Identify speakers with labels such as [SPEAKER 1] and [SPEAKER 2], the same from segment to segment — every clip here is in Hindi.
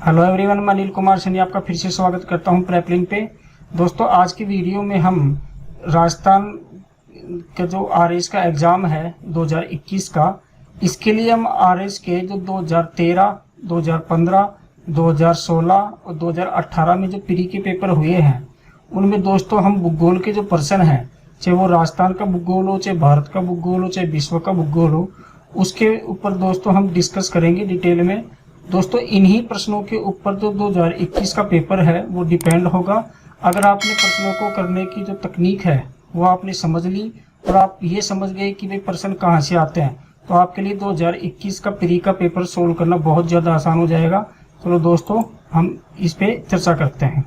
[SPEAKER 1] हेलो एवरीवन, मैं अनिल कुमार सैनी आपका फिर से स्वागत करता हूं प्रेपलिंग पे। दोस्तों, आज की वीडियो में हम राजस्थान के जो आरएस का एग्ज़ाम है 2021 का, इसके लिए हम आरएस के जो 2013, 2015, 2016 और 2018 में जो प्री के पेपर हुए हैं, उनमें दोस्तों हम भूगोल के जो प्रश्न हैं, चाहे वो राजस्थान का भूगोल हो, चाहे भारत का भूगोल हो, चाहे विश्व का भूगोल हो, उसके ऊपर दोस्तों हम डिस्कस करेंगे डिटेल में। दोस्तों, इन्हीं प्रश्नों के ऊपर जो 2021 का पेपर है वो डिपेंड होगा। अगर आपने प्रश्नों को करने की जो तकनीक है वो आपने समझ ली और आप ये समझ गए कि भाई प्रश्न कहाँ से आते हैं, तो आपके लिए 2021 का प्री का पेपर सोल्व करना बहुत ज़्यादा आसान हो जाएगा। चलो दोस्तों, हम इस पे चर्चा करते हैं।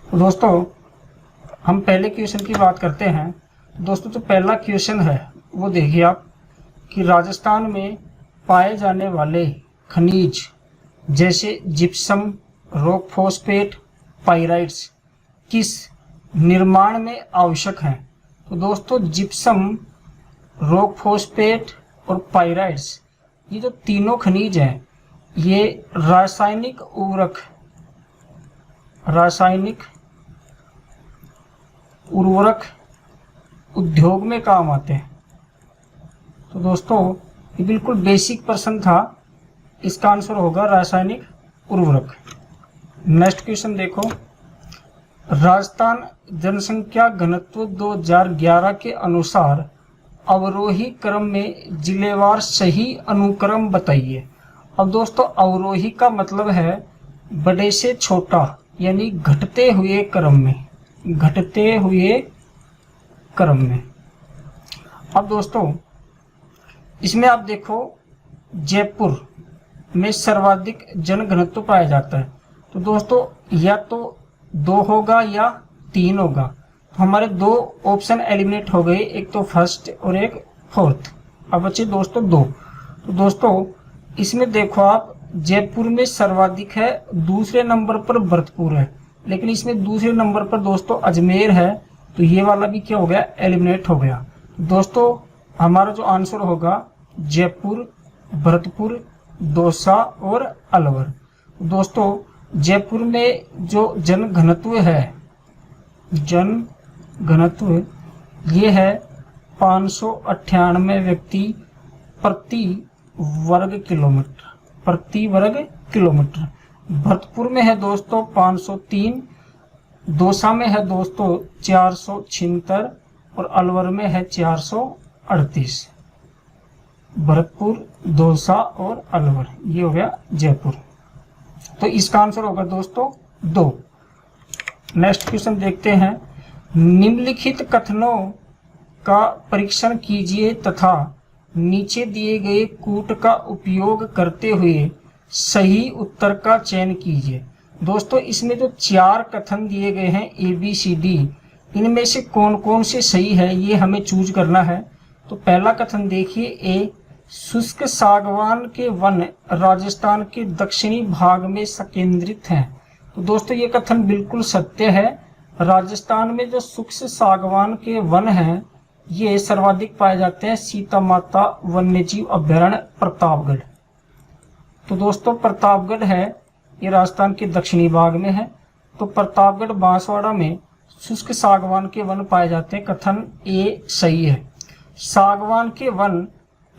[SPEAKER 1] तो दोस्तों, हम पहले क्वेश्चन की बात करते हैं। दोस्तों, जो पहला क्वेश्चन है वो देखिए आप कि राजस्थान में पाए जाने वाले खनिज जैसे जिप्सम, रॉक फॉस्फेट, पाइराइट्स किस निर्माण में आवश्यक हैं। तो दोस्तों, जिप्सम, रॉक फॉस्फेट और पाइराइट्स, ये जो तीनों खनिज हैं, ये रासायनिक उर्वरक उद्योग में काम आते हैं। तो दोस्तों, ये बिल्कुल बेसिक प्रश्न था, इसका आंसर होगा रासायनिक उर्वरक। नेक्स्ट क्वेश्चन देखो, राजस्थान जनसंख्या घनत्व 2011 के अनुसार अवरोही क्रम में जिलेवार सही अनुक्रम बताइए। अब दोस्तों, अवरोही का मतलब है बड़े से छोटा, यानी घटते हुए क्रम में। अब दोस्तों, इसमें आप देखो, जयपुर में सर्वाधिक जनघनत्व पाया जाता है। तो दोस्तों, या तो 2 होगा या 3 होगा। तो हमारे 2 ऑप्शन एलिमिनेट हो गए, एक तो फर्स्ट और एक फोर्थ। अब बचे दोस्तों 2। तो दोस्तों, इसमें देखो आप, जयपुर में सर्वाधिक है, दूसरे नंबर पर भरतपुर है, लेकिन इसमें दूसरे नंबर पर दोस्तों अजमेर है। तो ये वाला भी क्या हो गया, एलिमिनेट हो गया। दोस्तों, हमारा जो आंसर होगा जयपुर, भरतपुर, दौसा और अलवर। दोस्तों, जयपुर में जो जनघनत्व ये है 598 व्यक्ति प्रति वर्ग किलोमीटर। भरतपुर में है दोस्तों 503, दौसा में है दोस्तों 476 और अलवर में है 438। भरतपुर, दौसा और अलवर, ये हो गया जयपुर। तो इसका आंसर होगा दोस्तों 2। नेक्स्ट क्वेश्चन देखते हैं, निम्नलिखित कथनों का परीक्षण कीजिए तथा नीचे दिए गए कूट का उपयोग करते हुए सही उत्तर का चयन कीजिए। दोस्तों, इसमें जो 4 कथन दिए गए हैं ABCD, इनमें से कौन कौन से सही है ये हमें चूज करना है। तो पहला कथन देखिए, ए, शुष्क सागवान के वन राजस्थान के दक्षिणी भाग में संकेंद्रित हैं। तो दोस्तों, ये कथन बिल्कुल सत्य है। राजस्थान में जो शुष्क सागवान के वन हैं, ये सर्वाधिक पाए जाते हैं सीता माता वन्यजीव अभ्यारण्य प्रतापगढ़। तो दोस्तों, प्रतापगढ़ है, ये राजस्थान के दक्षिणी भाग में है। तो प्रतापगढ़ बांसवाड़ा में शुष्क सागवान के वन पाए जाते हैं। कथन ए सही है। सागवान के वन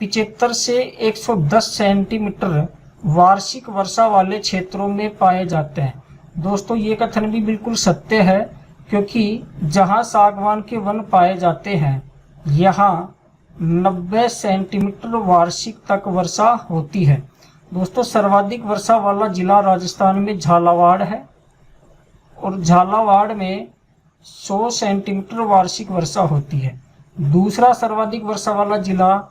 [SPEAKER 1] 75 से 110 सेंटीमीटर वार्षिक वर्षा वाले क्षेत्रों में पाए जाते हैं। दोस्तों, ये कथन भी बिल्कुल सत्य है, क्योंकि जहां सागवान के वन पाए जाते हैं, यहाँ 90 सेंटीमीटर वार्षिक तक वर्षा होती है। दोस्तों, सर्वाधिक वर्षा वाला जिला राजस्थान में झालावाड़ है और झालावाड़ में 100 सेंटीमीटर वार्षिक वर्षा होती है। दूसरा सर्वाधिक वर्षा वाला जिला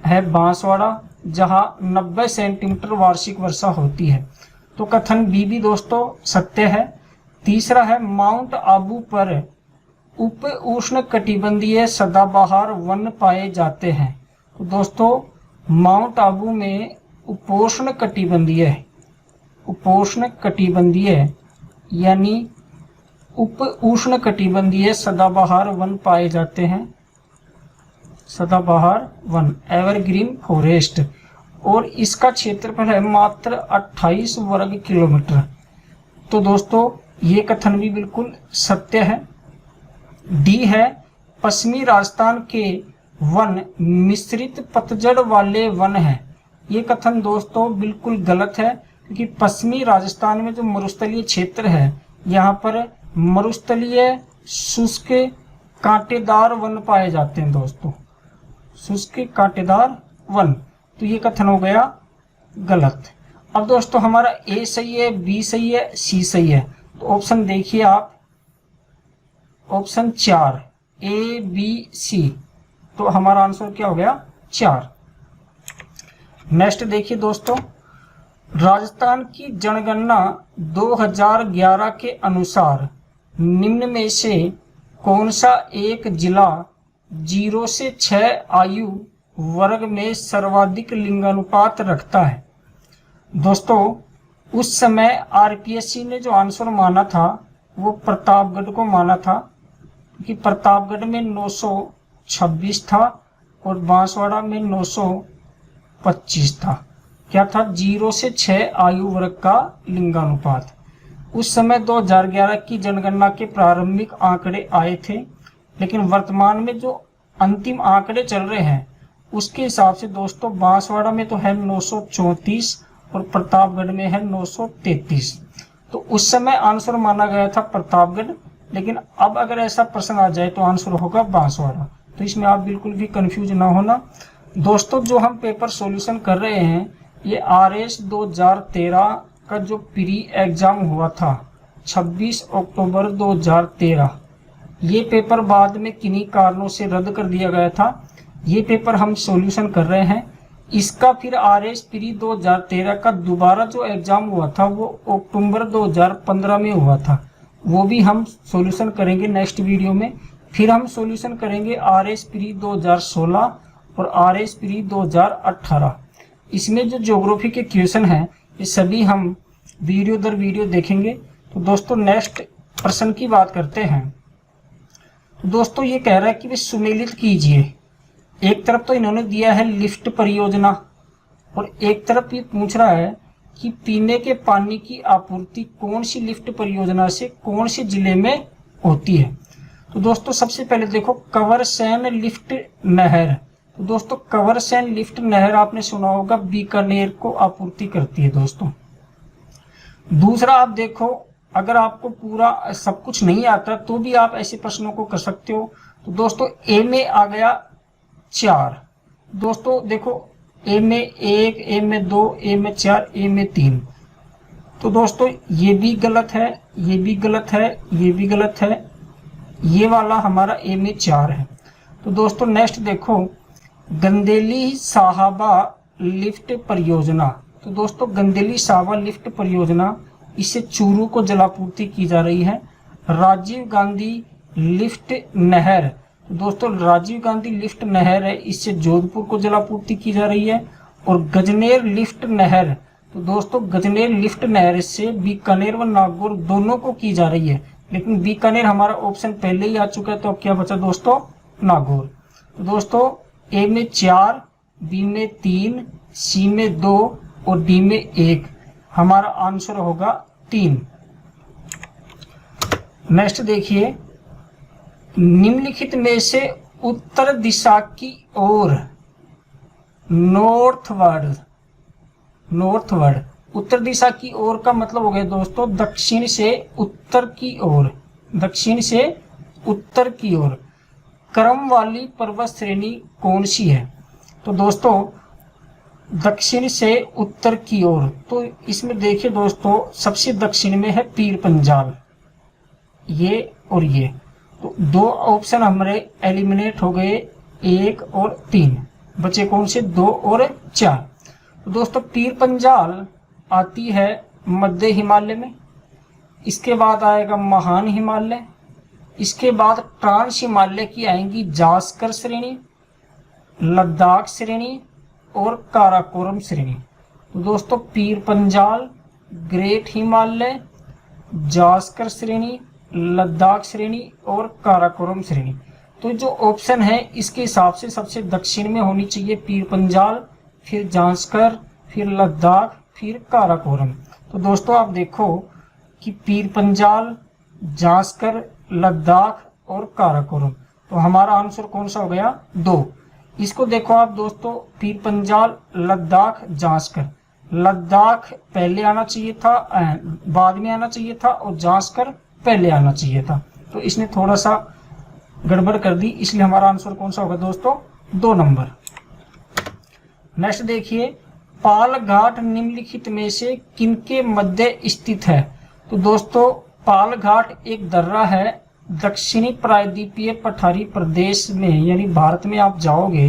[SPEAKER 1] है बांसवाड़ा, जहां 90 सेंटीमीटर वार्षिक वर्षा होती है। तो कथन बी भी दोस्तों सत्य है। तीसरा है, माउंट आबू पर उप उष्ण कटिबंधीय सदाबहार वन पाए जाते हैं। तो दोस्तों, माउंट आबू में उपोष्ण कटिबंधीय यानी उप उष्ण कटिबंधीय सदाबहार वन पाए जाते हैं। सदाबहार वन, एवरग्रीन फॉरेस्ट। और इसका क्षेत्रफल है मात्र 28 वर्ग किलोमीटर। तो दोस्तों ये कथन भी बिल्कुल सत्य है। डी है, पश्चिमी राजस्थान के वन मिश्रित पतझड़ वाले वन हैं। ये कथन दोस्तों बिल्कुल गलत है, क्योंकि पश्चिमी राजस्थान में जो मरुस्थलीय क्षेत्र है यहाँ पर मरुस्थलीय शुष्क कांटेदार वन पाए जाते हैं दोस्तों, शुष्क कांटेदार वन। तो ये कथन हो गया गलत। अब दोस्तों हमारा ए सही है, बी सही है, सी सही है। तो ऑप्शन देखिए आप, ऑप्शन 4 ए बी सी। तो हमारा आंसर क्या हो गया 4। नेक्स्ट देखिए दोस्तों, राजस्थान की जनगणना 2011 के अनुसार निम्न में से कौन सा एक जिला 0 से 6 आयु वर्ग में सर्वाधिक लिंगानुपात रखता है। दोस्तों उस समय आरपीएससी ने जो आंसर माना था वो प्रतापगढ़ को माना था, क्योंकि प्रतापगढ़ में 926 था और बांसवाड़ा में 925 था। क्या था? 0 से 6 आयु वर्ग का लिंगानुपात। उस समय 2011 की जनगणना के प्रारंभिक आंकड़े आए थे, लेकिन वर्तमान में जो अंतिम आंकड़े चल रहे हैं उसके हिसाब से दोस्तों बांसवाड़ा में तो है 934 और प्रतापगढ़ में है 933। तो उस समय आंसर माना गया था प्रतापगढ़, लेकिन अब अगर ऐसा प्रश्न आ जाए तो आंसर होगा बांसवाड़ा। तो इसमें आप बिल्कुल भी कंफ्यूज ना होना दोस्तों। जो हम पेपर सॉल्यूशन कर रहे हैं ये RS 2013 का जो प्री एग्जाम हुआ था 26 अक्टूबर 2013, ये पेपर बाद में किन्हीं कारणों से रद्द कर दिया गया था। ये पेपर हम सॉल्यूशन कर रहे हैं। इसका फिर RS प्री 2013 का दोबारा जो एग्जाम हुआ था वो अक्टूबर 2015 में हुआ था, वो भी हम सॉल्यूशन करेंगे नेक्स्ट वीडियो में। फिर हम सॉल्यूशन करेंगे RS प्री 2016 और RS प्री 2018। इसमें जो ज्योग्राफी के क्वेश्चन हैं ये सभी हम वीडियो दर वीडियो देखेंगे। तो दोस्तों नेक्स्ट प्रश्न की बात करते हैं। तो दोस्तों ये कह रहा है कि वे सुमेलित कीजिए। एक तरफ तो इन्होंने दिया है लिफ्ट परियोजना और एक तरफ ये पूछ रहा है कि पीने के पानी की आपूर्ति कौन सी लिफ्ट परियोजना से कौन से जिले में होती है। तो दोस्तों सबसे पहले देखो कंवरसेन लिफ्ट नहर। तो दोस्तों कंवरसेन लिफ्ट नहर आपने सुना होगा बीकानेर को आपूर्ति करती है दोस्तों। दूसरा आप देखो, अगर आपको पूरा सब कुछ नहीं आता तो भी आप ऐसे प्रश्नों को कर सकते हो। तो दोस्तों ए में आ गया 4। दोस्तों देखो ए में 1, ए में 2, ए में 4, ए में 3। तो दोस्तों ये भी गलत है, ये भी गलत है, ये भी गलत है। ये वाला हमारा ए में 4 है। तो दोस्तों नेक्स्ट देखो गंदेली साहबा लिफ्ट परियोजना। तो दोस्तों गंदेली साहबा लिफ्ट परियोजना, इससे चूरू को जलापूर्ति की जा रही है। राजीव गांधी लिफ्ट नहर, तो दोस्तों राजीव गांधी लिफ्ट नहर है, इससे जोधपुर को जलापूर्ति की जा रही है। और गजनेर लिफ्ट नहर, तो दोस्तों गजनेर लिफ्ट नहर से बीकानेर व नागौर दोनों को की जा रही है, लेकिन बीकानेर हमारा ऑप्शन पहले ही आ चुका है। तो अब क्या बचा दोस्तों? नागौर। तो दोस्तों ए में 4, बी में 3, सी में 2 और डी में 1। हमारा आंसर होगा 3। नेक्स्ट देखिए, निम्नलिखित में से उत्तर दिशा की ओर नॉर्थवर्ड, उत्तर दिशा की ओर का मतलब हो गया दोस्तों दक्षिण से उत्तर की ओर, दक्षिण से उत्तर की ओर क्रम वाली पर्वत श्रेणी कौन सी है। तो दोस्तों दक्षिण से उत्तर की ओर, तो इसमें देखिए दोस्तों सबसे दक्षिण में है पीर पंजाल, ये और ये। तो 2 ऑप्शन हमारे एलिमिनेट हो गए, 1 और 3 बचे कौन से? 2 और 4। तो दोस्तों पीर पंजाल आती है मध्य हिमालय में, इसके बाद आएगा महान हिमालय, इसके बाद ट्रांस हिमालय की आएंगी जास्कर श्रेणी, लद्दाख श्रेणी और काराकोरम श्रेणी। तो दोस्तों पीर पंजाल, ग्रेट हिमालय, जास्कर श्रेणी, लद्दाख श्रेणी और काराकोरम श्रेणी। तो जो ऑप्शन है इसके हिसाब से सबसे दक्षिण में होनी चाहिए पीर पंजाल, फिर जांस्कर, फिर लद्दाख, फिर काराकोरम। तो दोस्तों आप देखो कि पीर पंजाल, जांस्कर, लद्दाख और काराकोरम। तो हमारा आंसर कौन सा हो गया? 2। इसको देखो आप दोस्तों, पीर पंजाल, लद्दाख, जांस्कर। लद्दाख पहले आना चाहिए था, बाद में आना चाहिए था, और जांस्कर पहले आना चाहिए था। तो इसने थोड़ा सा गड़बड़ कर दी, इसलिए हमारा आंसर कौन सा होगा दोस्तों? 2 नंबर। नेक्स्ट देखिए, पाल घाट निम्नलिखित में से किनके मध्य स्थित है? तो दोस्तों पाल घाट एक दर्रा है दक्षिणी प्रायद्वीपीय पठारी प्रदेश में, यानी भारत में आप जाओगे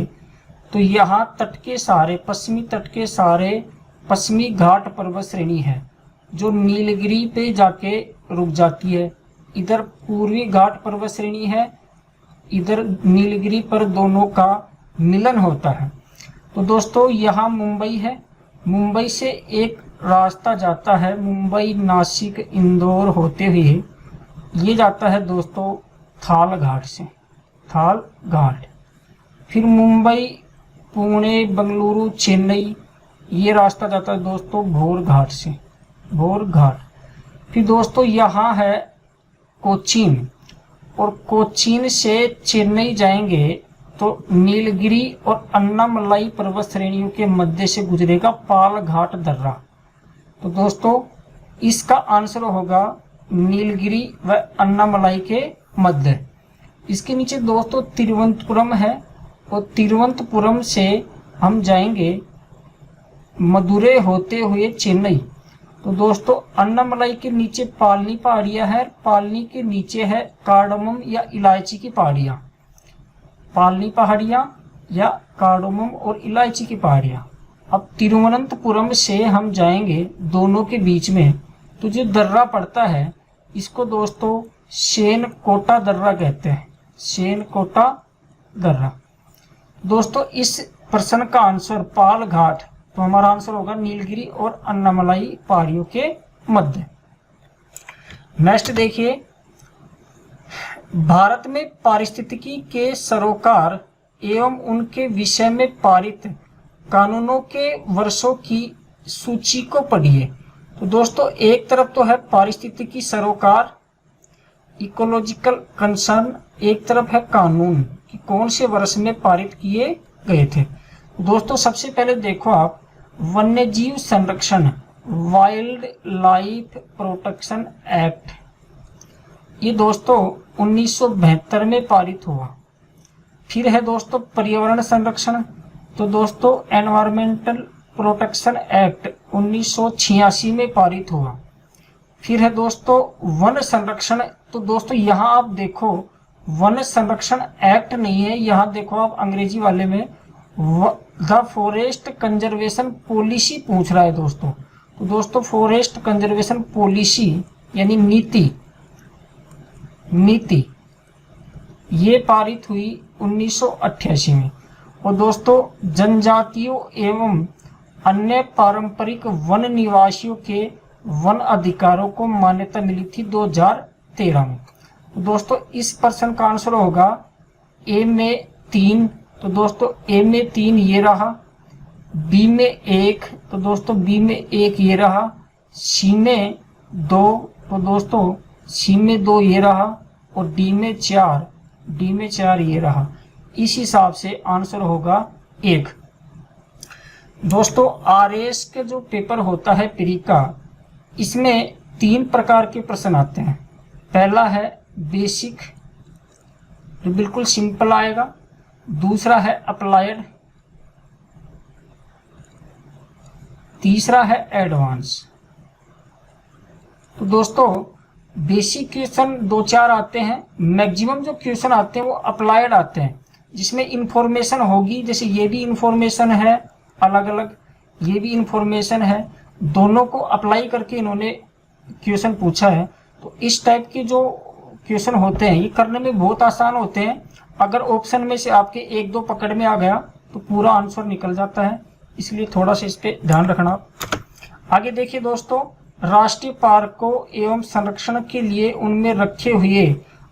[SPEAKER 1] तो यहाँ तट के सहारे, पश्चिमी तट के सहारे पश्चिमी घाट पर्वत श्रेणी है जो नीलगिरी पे जाके रुक जाती है। इधर पूर्वी घाट पर्वत श्रेणी है, इधर नीलगिरी पर दोनों का मिलन होता है। तो दोस्तों यहाँ मुंबई है, मुंबई से एक रास्ता जाता है, मुंबई, नासिक, इंदौर होते हुए ये जाता है दोस्तों थाल घाट से, थाल घाट। फिर मुंबई, पुणे, बंगलुरु, चेन्नई, ये रास्ता जाता है दोस्तों भोर घाट से, भोर घाट। फिर दोस्तों यहाँ है कोचीन, और कोचीन से चेन्नई जाएंगे तो नीलगिरी और अन्नामलाई पर्वत श्रेणियों के मध्य से गुजरेगा पाल घाट दर्रा। तो दोस्तों इसका आंसर होगा नीलगिरी व अन्नामलाई के मध्य। इसके नीचे दोस्तों तिरुवनंतपुरम है, और तिरुवनंतपुरम से हम जाएंगे मदुरै होते हुए चेन्नई। तो दोस्तों अन्नामलाई के नीचे पालनी पहाड़ियां है, पालनी के नीचे है कार्डमम या इलायची की पहाड़ियां, पालनी पहाड़ियां या कार्डमम और इलायची की पहाड़ियां। अब तिरुवनंतपुरम से हम जाएंगे दोनों के बीच में, तो जो दर्रा पड़ता है इसको दोस्तों सेनकोटा दर्रा कहते हैं, सेनकोटा दर्रा। दोस्तों इस प्रश्न का आंसर पाल घाट, तो हमारा आंसर होगा नीलगिरी और अन्नामलाई पहाड़ियों के मध्य। नेक्स्ट देखिए, भारत में पारिस्थितिकी के सरोकार एवं उनके विषय में पारित कानूनों के वर्षों की सूची को पढ़िए। तो दोस्तों एक तरफ तो है पारिस्थितिकी सरोकार, इकोलॉजिकल कंसर्न, एक तरफ है कानून कि कौन से वर्ष में पारित किए गए थे। दोस्तों सबसे पहले देखो आप, वन्यजीव संरक्षण, वाइल्ड लाइफ प्रोटेक्शन एक्ट, ये दोस्तों 1972 में पारित हुआ। फिर है दोस्तों पर्यावरण संरक्षण, तो दोस्तों एनवायरमेंटल प्रोटेक्शन एक्ट 1986 में पारित हुआ। फिर है दोस्तों वन संरक्षण, तो दोस्तों यहाँ आप देखो वन संरक्षण एक्ट नहीं है, यहाँ देखो आप अंग्रेजी वाले में द फॉरेस्ट कंजर्वेशन पॉलिसी पूछ रहा है दोस्तों। तो दोस्तों फॉरेस्ट कंजर्वेशन पॉलिसी यानी नीति ये पारित हुई 1988 में। और दोस्तों जनजातियों एवं अन्य पारंपरिक वन निवासियों के वन अधिकारों को मान्यता मिली थी 2013 में। तो दोस्तों इस प्रश्न का आंसर होगा ए में 3, तो दोस्तों ए में 3 ये रहा, बी में 1, तो दोस्तों बी में 1 ये रहा, सी में 2, तो दोस्तों सी में 2 ये रहा, और डी में 4 ये रहा। इस हिसाब से आंसर होगा 1। दोस्तों आरएस के जो पेपर होता है प्री का, इसमें 3 प्रकार के प्रश्न आते हैं। पहला है बेसिक, जो बिल्कुल सिंपल आएगा। दूसरा है अप्लाइड, तीसरा है एडवांस। तो दोस्तों बेसिक क्वेश्चन 2-4 आते हैं, मैक्सिमम जो क्वेश्चन आते हैं वो अप्लाइड आते हैं, जिसमें इंफॉर्मेशन होगी, जैसे ये भी इंफॉर्मेशन है अलग अलग, ये भी इंफॉर्मेशन है, दोनों को अप्लाई करके इन्होंने क्वेश्चन पूछा है। तो इस टाइप के जो क्वेश्चन होते हैं ये करने में बहुत आसान होते हैं। अगर ऑप्शन में से आपके 1-2 पकड़ में आ गया तो पूरा आंसर निकल जाता है, इसलिए थोड़ा सा इस पे ध्यान रखना। आगे देखिए दोस्तों, राष्ट्रीय पार्कों एवं संरक्षण के लिए उनमें रखे हुए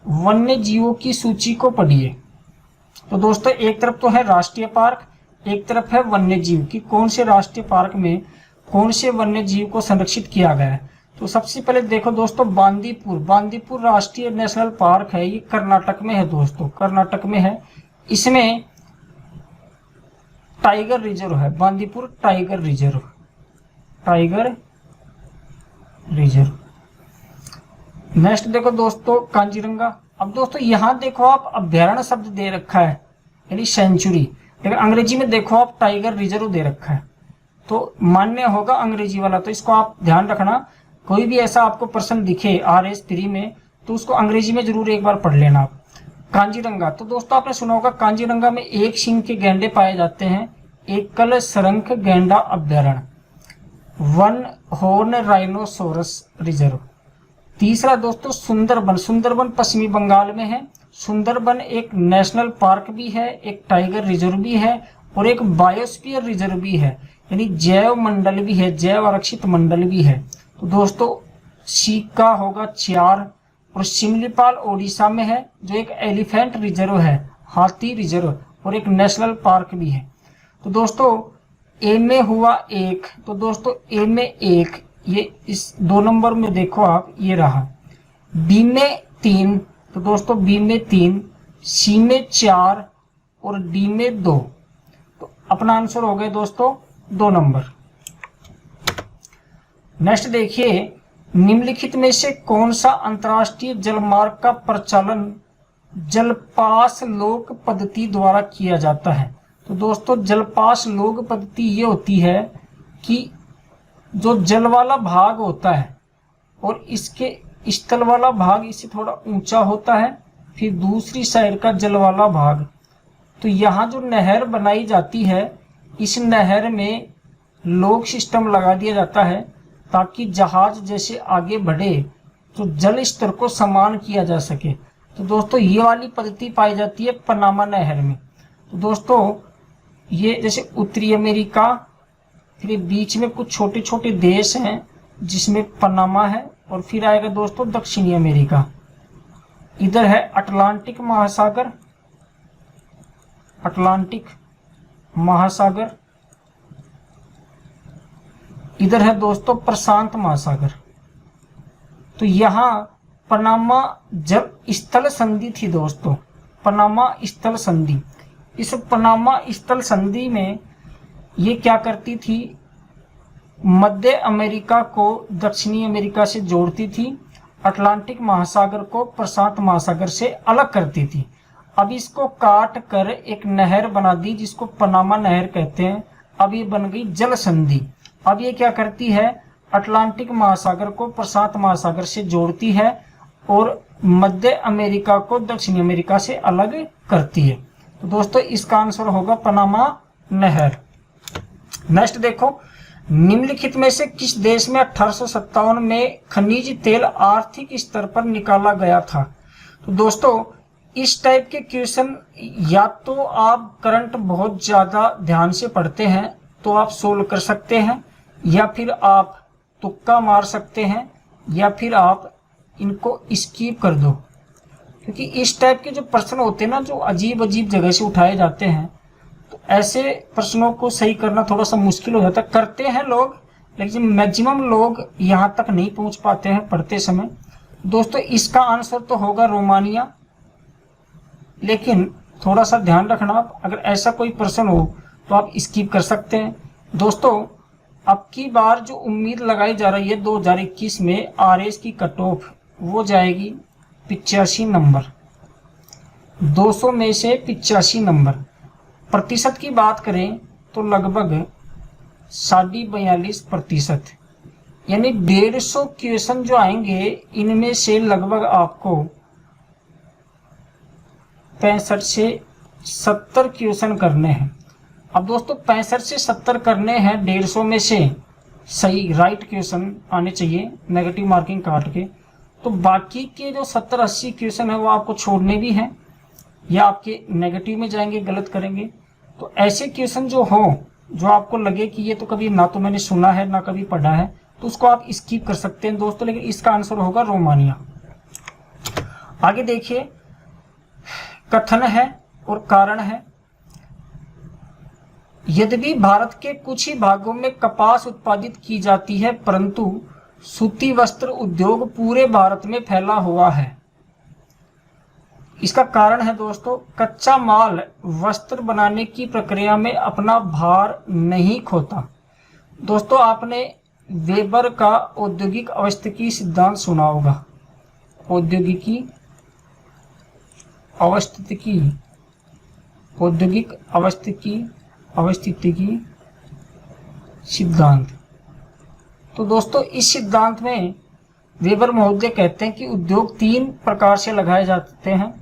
[SPEAKER 1] वन्य जीवों की सूची को पढ़िए। तो दोस्तों एक तरफ तो है राष्ट्रीय पार्क, एक तरफ है वन्य जीव कि कौन से राष्ट्रीय पार्क में कौन से वन्य जीव को संरक्षित किया गया है। तो सबसे पहले देखो दोस्तों, बांदीपुर राष्ट्रीय नेशनल पार्क है, ये कर्नाटक में है दोस्तों, कर्नाटक में है। इसमें टाइगर रिजर्व है, बांदीपुर टाइगर रिजर्व, नेक्स्ट देखो दोस्तों कांजीरंगा। अब दोस्तों यहां देखो आप अभ्यारण्य शब्द दे रखा है यानी सेंचुरी, लेकिन अंग्रेजी में देखो आप टाइगर रिजर्व दे रखा है, तो मान्य होगा अंग्रेजी वाला, तो इसको आप ध्यान रखना। कोई भी ऐसा आपको प्रश्न दिखे RS प्री में तो उसको अंग्रेजी में जरूर एक बार पढ़ लेना आप। कांजीरंगा, तो दोस्तों आपने सुना होगा कांजीरंगा में एक सींग के गैंडे पाए जाते हैं, एकल संरख गैंडा अभ्यारण्य, वन हॉर्न राइनोसोरस रिजर्व। तीसरा दोस्तों सुंदरबन पश्चिमी बंगाल में है। सुंदरबन एक नेशनल पार्क भी है, एक टाइगर रिजर्व भी है और एक बायोस्फीयर रिजर्व भी है, यानी जैव मंडल भी है, जैव आरक्षित मंडल भी है। तो दोस्तों सी का होगा 4। और शिमलीपाल ओडिशा में है जो एक एलिफेंट रिजर्व है, हाथी रिजर्व और एक नेशनल पार्क भी है। तो दोस्तों ए में हुआ 1, तो दोस्तों ए में 1, ये इस 2 नंबर में देखो आप ये रहा। बी में 3, तो दोस्तों बी में 3, सी में 4 और डी में 2। तो अपना आंसर हो गए दोस्तों 2 नंबर। नेक्स्ट देखिए, निम्नलिखित में से कौन सा अंतर्राष्ट्रीय जलमार्ग का प्रचालन जलपास लोक पद्धति द्वारा किया जाता है। तो दोस्तों जलपास लोक पद्धति ये होती है कि जो जल वाला भाग होता है और इसके स्थल वाला भाग इससे थोड़ा ऊंचा होता है, फिर दूसरी साइड का जल वाला भाग, तो यहाँ जो नहर बनाई जाती है इस नहर में लॉक सिस्टम लगा दिया जाता है ताकि जहाज जैसे आगे बढ़े तो जल स्तर को समान किया जा सके। तो दोस्तों ये वाली पद्धति पाई जाती है पनामा नहर में। तो दोस्तों ये जैसे उत्तरी अमेरिका, फिर बीच में कुछ छोटे छोटे देश हैं जिसमें पनामा है, और फिर आएगा दोस्तों दक्षिणी अमेरिका। इधर है अटलांटिक महासागर, इधर है दोस्तों प्रशांत महासागर। तो यहाँ पनामा जब स्थल संधि थी दोस्तों, पनामा स्थल संधि, इस पनामा स्थल संधि में ये क्या करती थी, मध्य अमेरिका को दक्षिणी अमेरिका से जोड़ती थी, अटलांटिक महासागर को प्रशांत महासागर से अलग करती थी। अब इसको काट कर एक नहर बना दी जिसको पनामा नहर कहते हैं। अब ये बन गई जल संधि। अब ये क्या करती है, अटलांटिक महासागर को प्रशांत महासागर से जोड़ती है और मध्य अमेरिका को दक्षिणी अमेरिका से अलग करती है। तो दोस्तों इसका आंसर होगा पनामा नहर। नेक्स्ट देखो, निम्नलिखित में से किस देश में 1857 में खनिज तेल आर्थिक स्तर पर निकाला गया था। तो दोस्तों इस टाइप के क्वेश्चन या तो आप करंट बहुत ज्यादा ध्यान से पढ़ते हैं तो आप सोल्व कर सकते हैं, या फिर आप तुक्का मार सकते हैं, या फिर आप इनको स्किप कर दो, क्योंकि इस टाइप के जो प्रश्न होते हैं ना जो अजीब अजीब जगह से उठाए जाते हैं, तो ऐसे प्रश्नों को सही करना थोड़ा सा मुश्किल हो जाता है। करते हैं लोग लेकिन मैक्सिमम लोग यहाँ तक नहीं पहुँच पाते हैं पढ़ते समय। दोस्तों इसका आंसर तो होगा रोमानिया, लेकिन थोड़ा सा ध्यान रखना आप, अगर ऐसा कोई प्रश्न हो तो आप स्किप कर सकते हैं। दोस्तों अब की बार जो उम्मीद लगाई जा रही है 2021 में RS की कट ऑफ वो जाएगी 85 नंबर, 200 में से 85 नंबर। प्रतिशत की बात करें तो लगभग 42.5%, यानी 150 क्वेश्चन जो आएंगे इनमें से लगभग आपको 65 से 70 क्वेश्चन करने हैं। अब दोस्तों 65 से 70 करने हैं, 150 में से सही राइट क्वेश्चन आने चाहिए नेगेटिव मार्किंग काट के। तो बाकी के जो 70-80 क्वेश्चन है वो आपको छोड़ने भी हैं या आपके नेगेटिव में जाएंगे, गलत करेंगे। तो ऐसे क्वेश्चन जो हो जो आपको लगे कि ये तो कभी ना तो मैंने सुना है ना कभी पढ़ा है, तो उसको आप स्किप कर सकते हैं दोस्तों, लेकिन इसका आंसर होगा रोमानिया। आगे देखिए, कथन है और कारण है। यद्यपि भारत के कुछ ही भागों में कपास उत्पादित की जाती है, परंतु सूती वस्त्र उद्योग पूरे भारत में फैला हुआ है। इसका कारण है दोस्तों, कच्चा माल वस्त्र बनाने की प्रक्रिया में अपना भार नहीं खोता। दोस्तों आपने वेबर का औद्योगिक अवस्थिकी सिद्धांत सुना होगा। औद्योगिक अवस्थितिकी सिद्धांत। तो दोस्तों इस सिद्धांत में वेबर महोदय कहते हैं कि उद्योग 3 प्रकार से लगाए जाते हैं।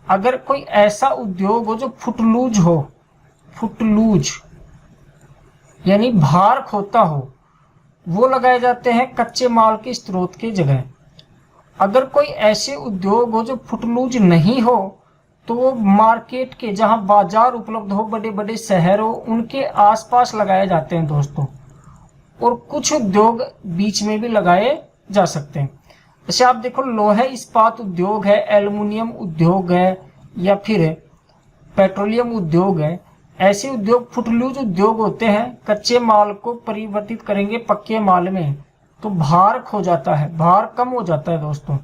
[SPEAKER 1] अगर कोई ऐसा उद्योग हो जो फुटलूज यानी भार खोता हो, वो लगाए जाते हैं कच्चे माल के स्रोत के जगह। अगर कोई ऐसे उद्योग हो जो फुटलूज नहीं हो, तो वो मार्केट के, जहां बाजार उपलब्ध हो, बड़े बड़े शहरों, उनके आसपास लगाए जाते हैं दोस्तों। और कुछ उद्योग बीच में भी लगाए जा सकते हैं। जैसे आप देखो, लोहे इस्पात उद्योग है, एल्युमिनियम उद्योग है, या फिर पेट्रोलियम उद्योग है। ऐसे उद्योग फुटलूज उद्योग होते हैं। कच्चे माल को परिवर्तित करेंगे पक्के माल में तो भार खो जाता है, भार कम हो जाता है दोस्तों।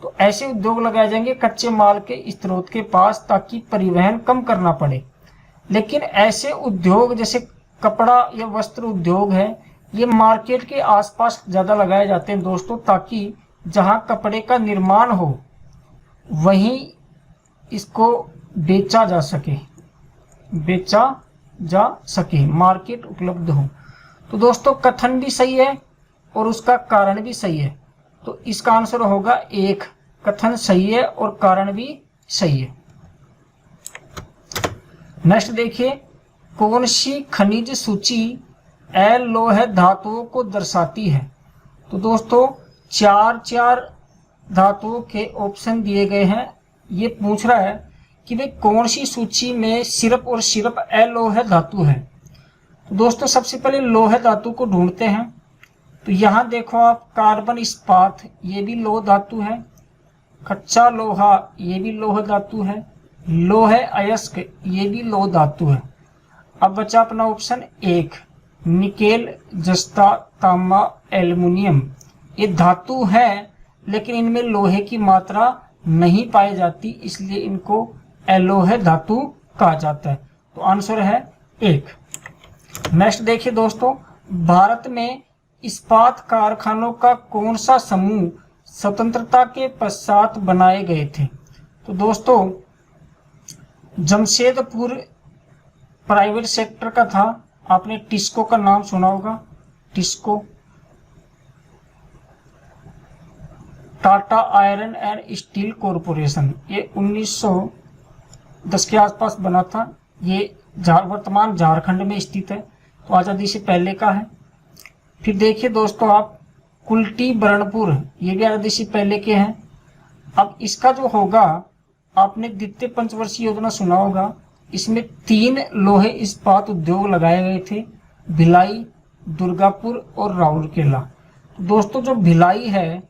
[SPEAKER 1] तो ऐसे उद्योग लगाए जाएंगे कच्चे माल के स्रोत के पास, ताकि परिवहन कम करना पड़े। लेकिन ऐसे उद्योग जैसे कपड़ा या वस्त्र उद्योग है, ये मार्केट के आसपास ज़्यादा लगाए जाते हैं दोस्तों, ताकि जहां कपड़े का निर्माण हो वहीं इसको बेचा जा सके, मार्केट उपलब्ध हो। तो दोस्तों कथन भी सही है और उसका कारण भी सही है। तो इसका आंसर होगा 1, कथन सही है और कारण भी सही है। नेक्स्ट देखिए, कौन सी खनिज सूची अलोह धातुओं को दर्शाती है? तो दोस्तों 4 धातुओं के ऑप्शन दिए गए हैं। ये पूछ रहा है कि भाई कौन सी सूची में सिर्फ और सिर्फ अलोह धातु है। तो दोस्तों सबसे पहले लोह धातु को ढूंढते हैं। तो यहाँ देखो आप, कार्बन इस्पात ये भी लोह धातु है, कच्चा लोहा ये भी लोह धातु है, लोह अयस्क ये भी लोह धातु है। अब बचा अपना ऑप्शन 1, निकेल, जस्ता, तांबा, एल्युमिनियम। ये धातु है लेकिन इनमें लोहे की मात्रा नहीं पाई जाती, इसलिए इनको अलोह धातु कहा जाता है। तो आंसर है 1। नेक्स्ट देखिए दोस्तों, भारत में इस्पात कारखानों का कौन सा समूह स्वतंत्रता के पश्चात बनाए गए थे? तो दोस्तों जमशेदपुर प्राइवेट सेक्टर का था। आपने टिस्को का नाम सुना होगा, TISCO. Tata iron and steel corporation, ये 1910 के आसपास बना था। ये वर्तमान झारखंड में स्थित है, तो आज़ादी से पहले का है। फिर देखिए दोस्तों आप, कुल्टी बरणपुर, ये भी आज़ादी से पहले के हैं। अब इसका जो होगा, आपने द्वितीय पंचवर्षीय योजना सुना होगा। इसमें 3 लोहे इस्पात उद्योग लगाए गए थे, भिलाई, दुर्गापुर और राउरकेला। तो दोस्तों जो भिलाई है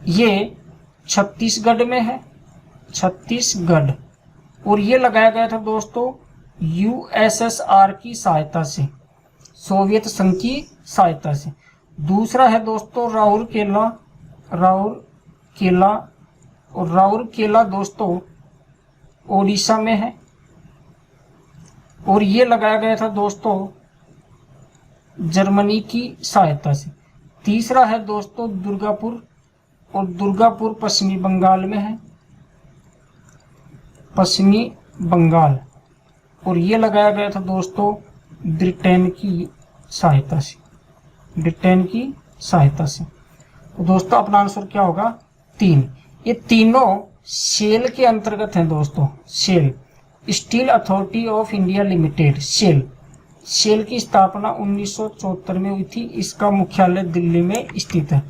[SPEAKER 1] ये छत्तीसगढ़ में है, छत्तीसगढ़। और ये लगाया गया था दोस्तों यूएसएसआर की सहायता से, सोवियत संघ की सहायता से। दूसरा है दोस्तों राउरकेला, और राउरकेला दोस्तों ओडिशा में है, और ये लगाया गया था दोस्तों जर्मनी की सहायता से। तीसरा है दोस्तों दुर्गापुर, और दुर्गापुर पश्चिमी बंगाल में है, पश्चिमी बंगाल। और ये लगाया गया था दोस्तों ब्रिटेन की सहायता से, ब्रिटेन की सहायता से। तो दोस्तों अपना आंसर क्या होगा? 3। ये तीनों सेल के अंतर्गत हैं दोस्तों। SAIL, steel authority of India limited, SAIL की स्थापना 1974 में हुई थी। इसका मुख्यालय दिल्ली में स्थित है।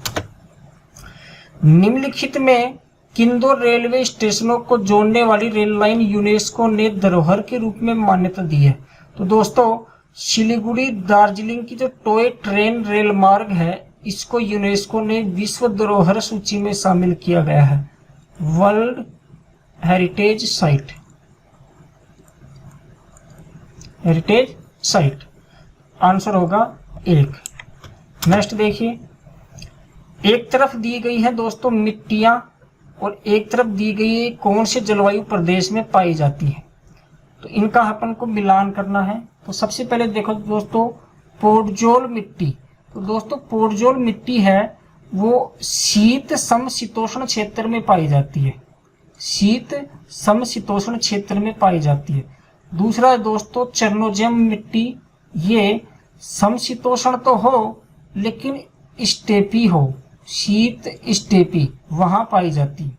[SPEAKER 1] निम्नलिखित में किन 2 रेलवे स्टेशनों को जोड़ने वाली रेल लाइन यूनेस्को ने धरोहर के रूप में मान्यता दी है? तो दोस्तों सिलीगुड़ी दार्जिलिंग की जो टॉय ट्रेन रेल मार्ग है, इसको यूनेस्को ने विश्व धरोहर सूची में शामिल किया गया है, world heritage site. Heritage site. Answer होगा 1। नेक्स्ट देखिए, एक तरफ दी गई है दोस्तों मिट्टियां और एक तरफ दी गई है कौन से जलवायु प्रदेश में पाई जाती है। तो इनका अपन को मिलान करना है। तो सबसे पहले देखो दोस्तों, पोडजोल मिट्टी। तो दोस्तों पोडजोल मिट्टी है वो शीत समशीतोष्ण क्षेत्र में पाई जाती है, शीत समशीतोष्ण क्षेत्र में पाई जाती है। दूसरा है दोस्तों चरनोजेम मिट्टी, ये समशीतोष्ण तो हो लेकिन स्टेपी हो, शीत स्टेपी वहां पाई जाती है।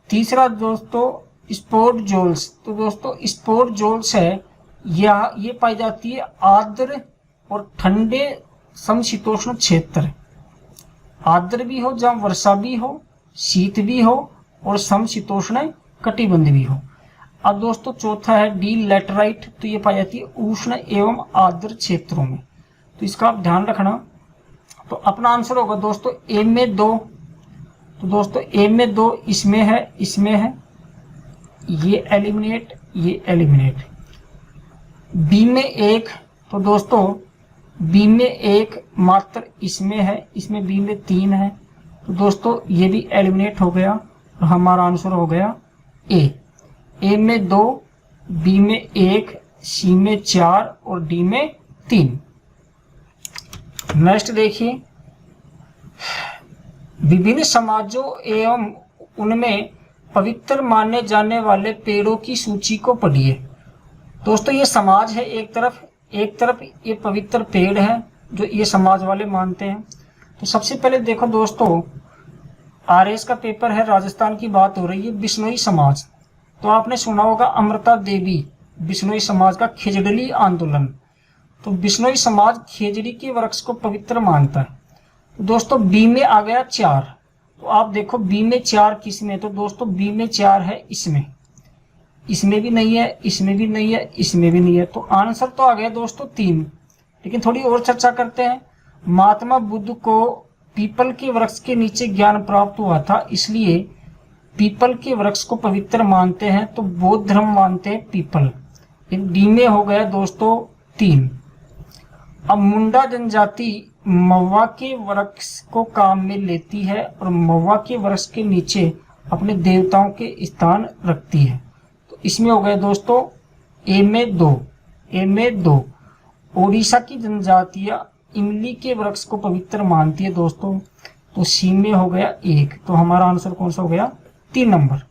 [SPEAKER 1] तीसरा दोस्तों स्पोरजोल्स। तो दोस्तों स्पोरजोल्स है या ये पाई जाती है आर्द्र और ठंडे समशीतोष्ण क्षेत्र, आर्द्र भी हो जहाँ वर्षा भी हो, शीत भी हो और समशीतोष्ण कटिबंध भी हो। अब दोस्तों चौथा है डी लेटराइट। तो ये पाई जाती है उष्ण एवं आर्द्र क्षेत्रों में। तो इसका आप ध्यान रखना। तो अपना आंसर होगा दोस्तों ए में 2। तो दोस्तों ए में 2 इसमें है, इसमें है, ये एलिमिनेट, ये एलिमिनेट। बी में 1। तो दोस्तों बी में 1 मात्र इसमें है, इसमें बी में 3 है। तो दोस्तों ये भी एलिमिनेट हो गया और हमारा आंसर हो गया ए में 2, बी में 1, सी में 4 और डी में 3। नेक्स्ट देखिए, विभिन्न समाजों एवं उनमें पवित्र माने जाने वाले पेड़ों की सूची को पढ़िए। दोस्तों ये समाज है एक तरफ ये पवित्र पेड़ है जो ये समाज वाले मानते हैं। तो सबसे पहले देखो दोस्तों, आरएस का पेपर है, राजस्थान की बात हो रही है, बिश्नोई समाज। तो आपने सुना होगा अमृता देवी बिश्नोई समाज का खेजड़ली आंदोलन। तो बिश्नोई समाज खेजड़ी के वृक्ष को पवित्र मानता है। तो दोस्तों बी में आ गया 4। तो आप देखो बी में 4 किस में, तो दोस्तों बी में 4 है इसमें, इसमें भी नहीं है, इसमें भी नहीं है, इसमें भी नहीं है। तो आंसर तो आ गया दोस्तों 3। लेकिन थोड़ी और चर्चा करते हैं। महात्मा बुद्ध को पीपल के वृक्ष के नीचे ज्ञान प्राप्त हुआ था, इसलिए पीपल के वृक्ष को पवित्र मानते हैं। तो बौद्ध धर्म मानते हैं पीपल। डी में हो गया दोस्तों 3। अब मुंडा जनजाति महुआ के वृक्ष को काम में लेती है और महुआ के वृक्ष के नीचे अपने देवताओं के स्थान रखती है। तो इसमें हो गया दोस्तों ए में 2। ओडिशा की जनजातियां इमली के वृक्ष को पवित्र मानती है दोस्तों। तो सी में हो गया 1। तो हमारा आंसर कौन सा हो गया 3 नंबर।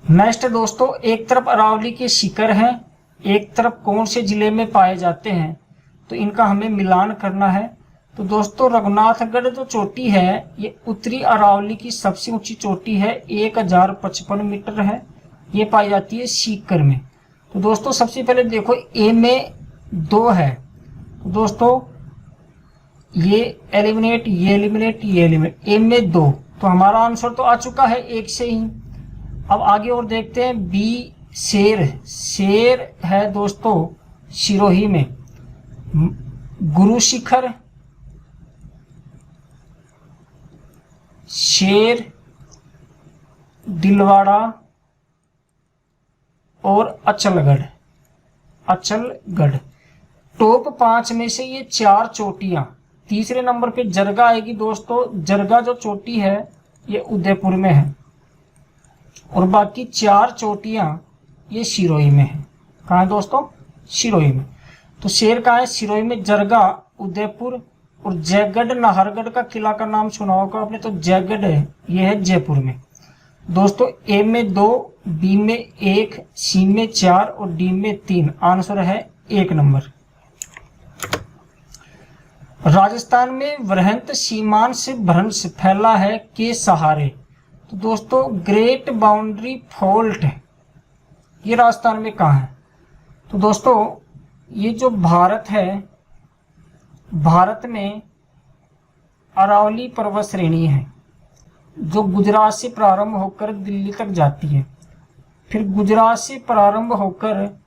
[SPEAKER 1] नेक्स्ट दोस्तों, एक तरफ अरावली के शिखर हैं, एक तरफ कौन से जिले में पाए जाते हैं। तो इनका हमें मिलान करना है। तो दोस्तों रघुनाथगढ़ जो चोटी है ये उत्तरी अरावली की सबसे ऊंची चोटी है, 1055 मीटर है। ये पाई जाती है सीकर में। तो दोस्तों सबसे पहले देखो ए में 2 है। तो दोस्तों ये एलिमिनेट, ये एलिमिनेट, ये एलिमिनेट। ए में 2। तो हमारा आंसर तो आ चुका है 1 से ही। अब आगे और देखते हैं। बी शेर है दोस्तों सिरोही में। गुरु शिखर, शेर, दिलवाड़ा और अचलगढ़। टॉप 5 में से ये 4 चोटियां। तीसरे नंबर पे जरगा आएगी दोस्तों। जरगा जो चोटी है ये उदयपुर में है और बाकी 4 चोटियां ये सिरोही में है। कहाँ है दोस्तों? सिरोही में। तो शेर कहाँ है? सिरोही में। जरगा उदयपुर और जयगढ़ नाहरगढ़ का किला का नाम सुना होगा आपने, तो जयगढ़ है, ये है जयपुर में। दोस्तों ए में 2, बी में 1, सी में 4 और डी में 3। आंसर है 1 नंबर। राजस्थान में वृहंत सीमांत भ्रंश फैला है के सहारे। तो दोस्तों ग्रेट बाउंड्री फॉल्ट ये राजस्थान में कहाँ है? तो दोस्तों ये जो भारत है, भारत में अरावली पर्वत श्रेणी है जो गुजरात से प्रारंभ होकर दिल्ली तक जाती है, फिर गुजरात से प्रारंभ होकर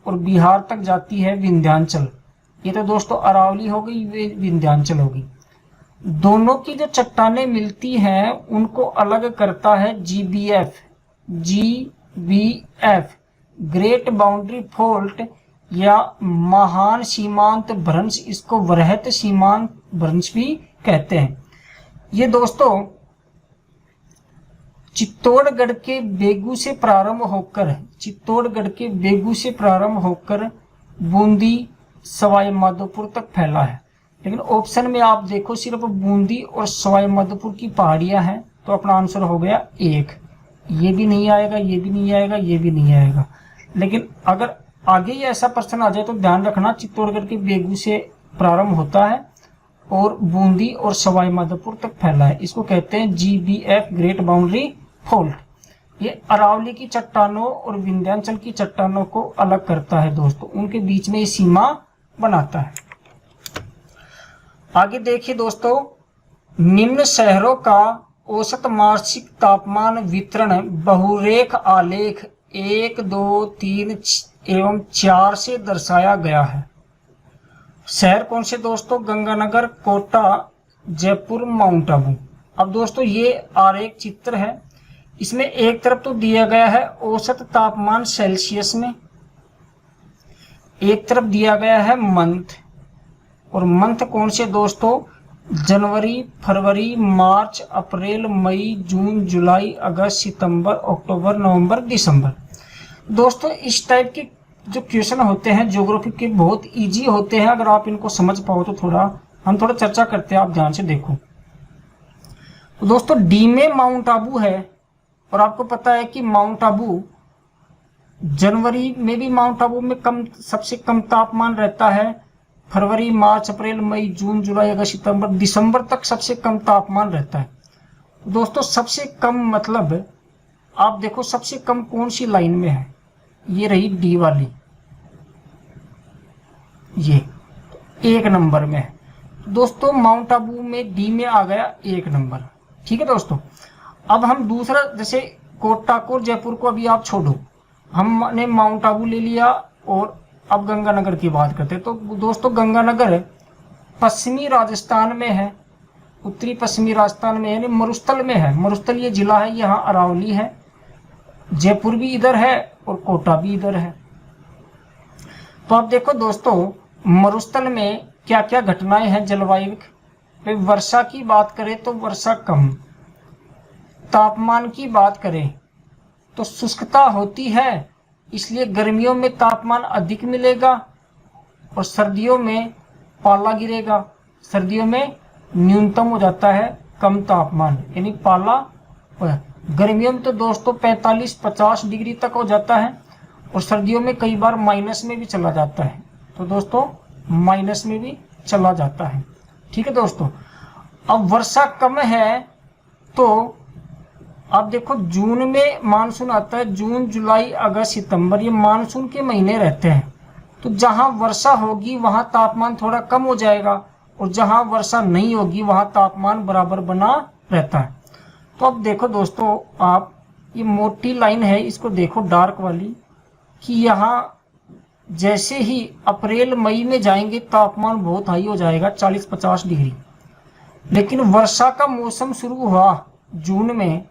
[SPEAKER 1] और बिहार तक जाती है विंध्याचल। ये तो दोस्तों अरावली हो गई, वे विंध्याचल होगी। दोनों की जो चट्टानें मिलती हैं उनको अलग करता है GBF ग्रेट बाउंड्री फॉल्ट या महान सीमांत भ्रंश, इसको वृहत सीमांत भ्रंश भी कहते हैं। ये दोस्तों चित्तौड़गढ़ के बेगू से प्रारंभ होकर बूंदी सवाई माधोपुर तक फैला है। लेकिन ऑप्शन में आप देखो सिर्फ बूंदी और सवाई माधोपुर की पहाड़ियां हैं, तो अपना आंसर हो गया 1। ये भी नहीं आएगा, ये भी नहीं आएगा, ये भी नहीं आएगा। लेकिन अगर आगे ही ऐसा प्रश्न आ जाए तो ध्यान रखना चित्तौड़गढ़ के बेगू से प्रारंभ होता है और बूंदी और सवाई माधोपुर तक फैला है। इसको कहते हैं GBF, ग्रेट बाउंड्री फॉल्ट। ये अरावली की चट्टानों और विंध्याचल की चट्टानों को अलग करता है दोस्तों, उनके बीच में ये सीमा बनाता है। आगे देखिए दोस्तों, निम्न शहरों का औसत मासिक तापमान वितरण बहुरेख आलेख 1, 2, 3 एवं 4 से दर्शाया गया है। शहर कौन से दोस्तों? गंगानगर, कोटा, जयपुर, माउंट आबू। अब दोस्तों ये आरेख चित्र है, इसमें एक तरफ तो दिया गया है औसत तापमान सेल्सियस में, एक तरफ दिया गया है मंथ, और मंथ कौन से दोस्तों? जनवरी, फरवरी, मार्च, अप्रैल, मई, जून, जुलाई, अगस्त, सितंबर, अक्टूबर, नवंबर, दिसंबर। दोस्तों इस टाइप के जो क्वेश्चन होते हैं ज्योग्राफी के बहुत इजी होते हैं, अगर आप इनको समझ पाओ तो हम थोड़ा चर्चा करते हैं, आप ध्यान से देखो। तो दोस्तों डी में माउंट आबू है, और आपको पता है कि माउंट आबू जनवरी में भी माउंट आबू में सबसे कम तापमान रहता है, फरवरी, मार्च, अप्रैल, मई, जून, जुलाई, अगस्त, सितंबर, दिसंबर तक सबसे कम तापमान रहता है। दोस्तों सबसे कम मतलब आप देखो सबसे कम कौन सी लाइन में है? ये रही डी वाली, ये 1 नंबर में है। दोस्तों माउंट आबू में डी में आ गया 1 नंबर। ठीक है दोस्तों, अब हम दूसरा, जैसे कोटा को, जयपुर को अभी आप छोड़ो, हमने माउंट आबू ले लिया और अब गंगानगर की बात करते हैं। तो दोस्तों गंगानगर पश्चिमी राजस्थान में है, उत्तरी पश्चिमी राजस्थान में, यानी मरुस्थल में है। मरुस्थल ये जिला है, यहाँ अरावली है, जयपुर भी इधर है और कोटा भी इधर है। तो आप देखो दोस्तों मरुस्थल में क्या क्या घटनाएं हैं जलवायु। वर्षा की बात करें तो वर्षा कम, तापमान की बात करें तो शुष्कता होती है, इसलिए गर्मियों में तापमान अधिक मिलेगा और सर्दियों में पाला गिरेगा। सर्दियों में न्यूनतम हो जाता है कम तापमान, यानी पाला। गर्मियों में तो दोस्तों 45-50 डिग्री तक हो जाता है, और सर्दियों में कई बार माइनस में भी चला जाता है। तो दोस्तों माइनस में भी चला जाता है। ठीक है दोस्तों, अब वर्षा कम है तो आप देखो जून में मानसून आता है, जून, जुलाई, अगस्त, सितंबर, ये मानसून के महीने रहते हैं। तो जहां वर्षा होगी वहां तापमान थोड़ा कम हो जाएगा, और जहां वर्षा नहीं होगी वहां तापमान बराबर बना रहता है। तो अब देखो दोस्तों, आप ये मोटी लाइन है, इसको देखो डार्क वाली, कि यहाँ जैसे ही अप्रैल मई में जाएंगे तापमान बहुत हाई हो जाएगा, 40-50 डिग्री। लेकिन वर्षा का मौसम शुरू हुआ जून में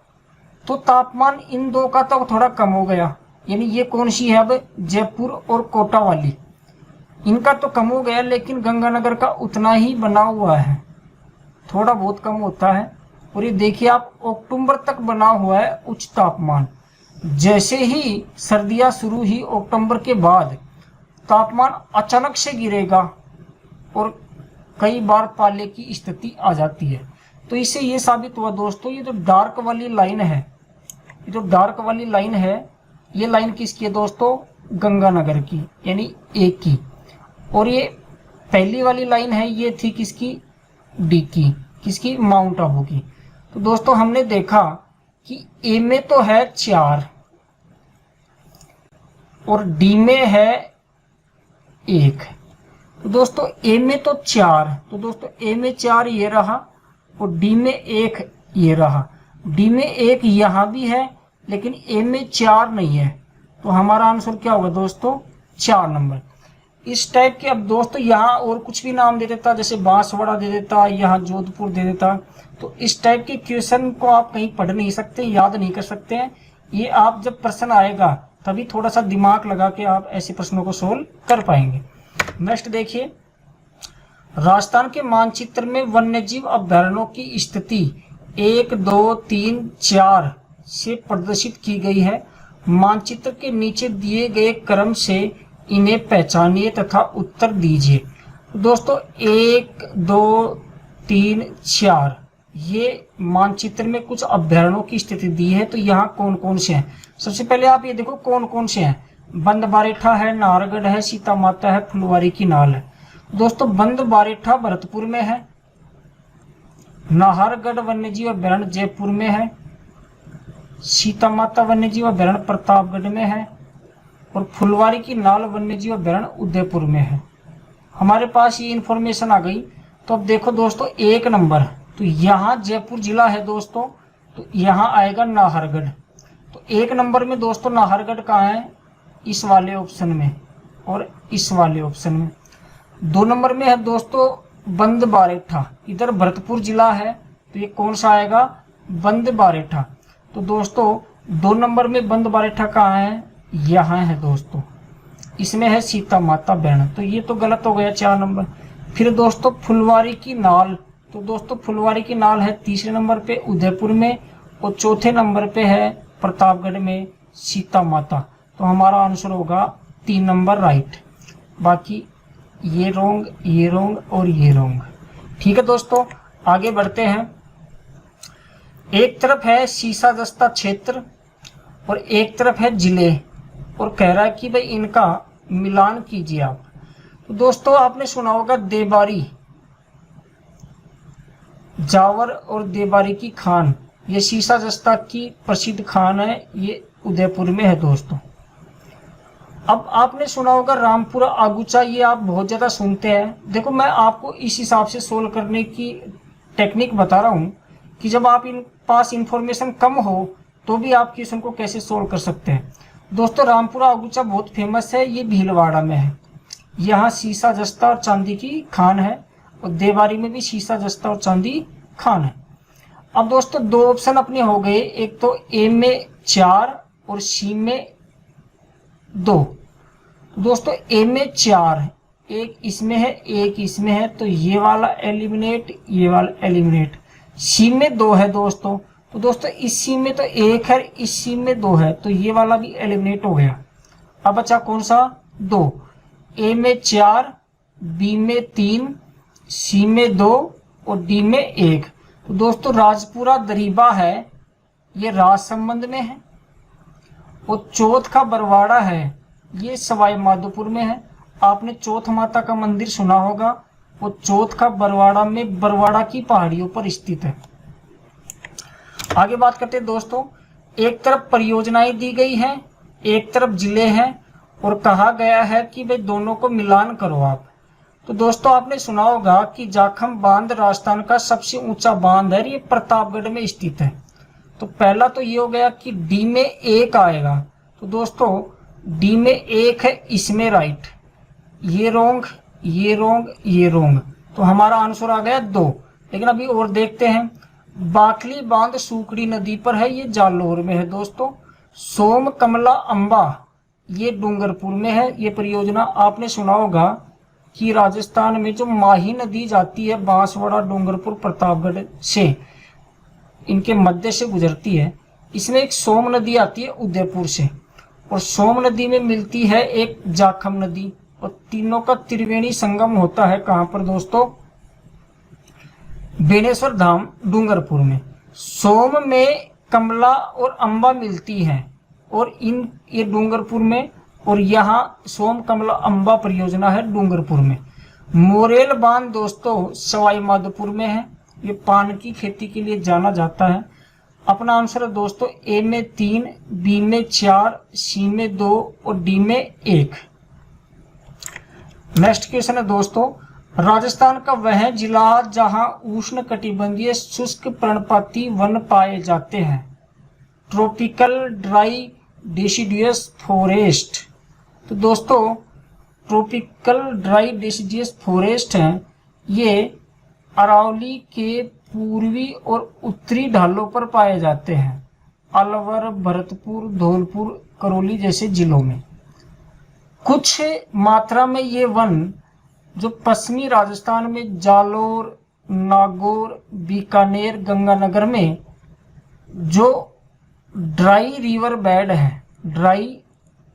[SPEAKER 1] तो तापमान इन दो का तो थोड़ा कम हो गया, यानी ये कौन सी है अब? जयपुर और कोटा वाली, इनका तो कम हो गया, लेकिन गंगानगर का उतना ही बना हुआ है, थोड़ा बहुत कम होता है। और ये देखिए आप अक्टूबर तक बना हुआ है उच्च तापमान। जैसे ही सर्दियां शुरू हुई अक्टूबर के बाद तापमान अचानक से गिरेगा और कई बार पाले की स्थिति आ जाती है। तो इससे ये साबित हुआ दोस्तों, ये जो डार्क वाली लाइन है, ये जो डार्क वाली लाइन है, ये लाइन किसकी है दोस्तों? गंगानगर की, यानी ए की। और ये पहली वाली लाइन है, ये थी किसकी? डी की, किसकी? माउंट आबू की। तो दोस्तों हमने देखा कि ए में तो है 4 और डी में है 1। तो दोस्तों ए में तो 4, तो दोस्तों ए में 4 ये रहा और डी में 1 ये रहा। डी में 1 यहाँ भी है, लेकिन ए में 4 नहीं है। तो हमारा आंसर क्या होगा दोस्तों? 4 नंबर। इस टाइप के, अब दोस्तों यहाँ और कुछ भी नाम दे देता, जैसे बांसवाड़ा दे देता, यहाँ जोधपुर दे देता, तो इस टाइप के क्वेश्चन को आप कहीं पढ़ नहीं सकते, याद नहीं कर सकते हैं। ये आप जब प्रश्न आएगा तभी थोड़ा सा दिमाग लगा के आप ऐसे प्रश्नों को सोल्व कर पाएंगे। नेक्स्ट देखिए, राजस्थान के मानचित्र में वन्यजीव अभयारण्यों की स्थिति 1, 2, 3, 4 से प्रदर्शित की गई है। मानचित्र के नीचे दिए गए क्रम से इन्हें पहचानिए तथा उत्तर दीजिए। दोस्तों 1, 2, 3, 4 ये मानचित्र में कुछ अभयारण्यों की स्थिति दी है। तो यहाँ कौन कौन से हैं? सबसे पहले आप ये देखो कौन कौन से हैं। बंद बारेठा है, नाहरगढ़ है, सीता माता है, फुलवारी की नाल है। दोस्तों बंद बारेठा भरतपुर में है, नाहरगढ़ वन्यजीव अभयारण्य जयपुर में है, सीता माता वन्यजीव अभयारण्य प्रतापगढ़ में है और फुलवारी की नाल वन्यजीव अभयारण्य उदयपुर में है। हमारे पास ये इंफॉर्मेशन आ गई। तो अब देखो दोस्तों 1 नंबर, तो यहाँ जयपुर जिला है दोस्तों, तो यहाँ आएगा नाहरगढ़। तो 1 नंबर में दोस्तों नाहरगढ़ कहाँ है? इस वाले ऑप्शन में और इस वाले ऑप्शन में। 2 नंबर में है दोस्तों बंद बारेठा, इधर भरतपुर जिला है, तो ये कौन सा आएगा? बंद बारेठा। तो दोस्तों 2 नंबर में बंद बारेठा कहाँ है? यहाँ है दोस्तों, इसमें है सीता माता अभयारण्य, तो ये तो गलत हो गया 4 नंबर। फिर दोस्तों फुलवारी की नाल, तो दोस्तों फुलवारी की नाल है 3रे नंबर पे उदयपुर में और 4थे नंबर पे है प्रतापगढ़ में सीता माता। तो हमारा आंसर होगा 3 नंबर राइट, बाकी ये रोंग, ये रोंग और ये रोंग। ठीक है दोस्तों, आगे बढ़ते हैं। एक तरफ है सीसा दस्ता क्षेत्र और एक तरफ है जिले, और कह रहा है कि भाई इनका मिलान कीजिए आप। तो दोस्तों आपने सुना होगा देबारी, जावर और देबारी की खान, ये सीसा दस्ता की प्रसिद्ध खान है, ये उदयपुर में है दोस्तों। अब आपने सुना होगा रामपुरा आगुचा, ये आप बहुत ज्यादा सुनते हैं। देखो मैं आपको इस हिसाब से सोल्व करने की टेक्निक बता रहा हूँ कि जब आप इन पास इंफॉर्मेशन कम हो तो भी आप क्वेश्चन को कैसे सोल्व कर सकते हैं। दोस्तों रामपुरा आगुचा बहुत फेमस है, ये भीलवाड़ा में है। यहाँ सीसा जस्ता और चांदी की खान है और देवारी में भी सीसा जस्ता और चांदी खान है। अब दोस्तों 2 ऑप्शन अपने हो गए, एक तो ए में 4 और सी में 2। दोस्तों ए में 4, एक इसमें है एक इसमें है, तो ये वाला एलिमिनेट, ये वाला एलिमिनेट। सी में 2 है दोस्तों, तो दोस्तों इस सी में तो 1 है, इस सी में 2 है, तो ये वाला भी एलिमिनेट हो गया। अब बचा कौन सा? 2। ए में 4, बी में 3, सी में 2 और डी में 1। तो दोस्तों राजपुरा दरीबा है, ये राजसमंद में है, और चौथ का बरवाड़ा है, ये सवाई माधोपुर में है। आपने चौथ माता का मंदिर सुना होगा, वो चौथ का बरवाड़ा में बरवाड़ा की पहाड़ियों पर स्थित है। आगे बात करते हैं दोस्तों, एक तरफ परियोजनाएं दी गई हैं, एक तरफ जिले हैं और कहा गया है कि भाई दोनों को मिलान करो आप। तो दोस्तों आपने सुना होगा कि जाखम बांध राजस्थान का सबसे ऊंचा बांध है, ये प्रतापगढ़ में स्थित है। तो पहला तो ये हो गया कि डी में 1 आएगा, तो दोस्तों डी में 1 है, इसमें राइट, ये रोंग, ये रोंग, ये रोंग। तो हमारा आंसर आ गया 2। लेकिन अभी और देखते हैं। बाकली बांध सूकड़ी नदी पर है, ये जालोर में है दोस्तों। सोम कमला अंबा, ये डूंगरपुर में है। ये परियोजना आपने सुना होगा कि राजस्थान में जो माही नदी जाती है बांसवाड़ा, डूंगरपुर, प्रतापगढ़ से, इनके मध्य से गुजरती है। इसमें एक सोम नदी आती है उदयपुर से, और सोम नदी में मिलती है एक जाखम नदी, और तीनों का त्रिवेणी संगम होता है कहाँ पर दोस्तों? बेनेश्वर धाम डूंगरपुर में। सोम में कमला और अंबा मिलती हैं, और ये डूंगरपुर में, और यहाँ सोम कमला अंबा परियोजना है डूंगरपुर में। मोरेल बांध दोस्तों सवाई माधोपुर में है, ये पान की खेती के लिए जाना जाता है। अपना आंसर है दोस्तों ए में 3, बी में 4, सी में 2 और डी में 1। नेक्स्ट क्वेश्चन है दोस्तों, राजस्थान का वह जिला जहां उष्ण कटिबंधीय शुष्क पर्णपाती वन पाए जाते हैं, ट्रॉपिकल ड्राई डेसिडुअस फॉरेस्ट। तो दोस्तों ट्रॉपिकल ड्राई डेसिडुअस फॉरेस्ट हैं, ये अरावली के पूर्वी और उत्तरी ढालों पर पाए जाते हैं। अलवर, भरतपुर, धौलपुर, करौली जैसे जिलों में। कुछ मात्रा में ये वन जो पश्चिमी राजस्थान में जालोर, नागौर, बीकानेर, गंगानगर में जो ड्राई रिवर बेड है, ड्राई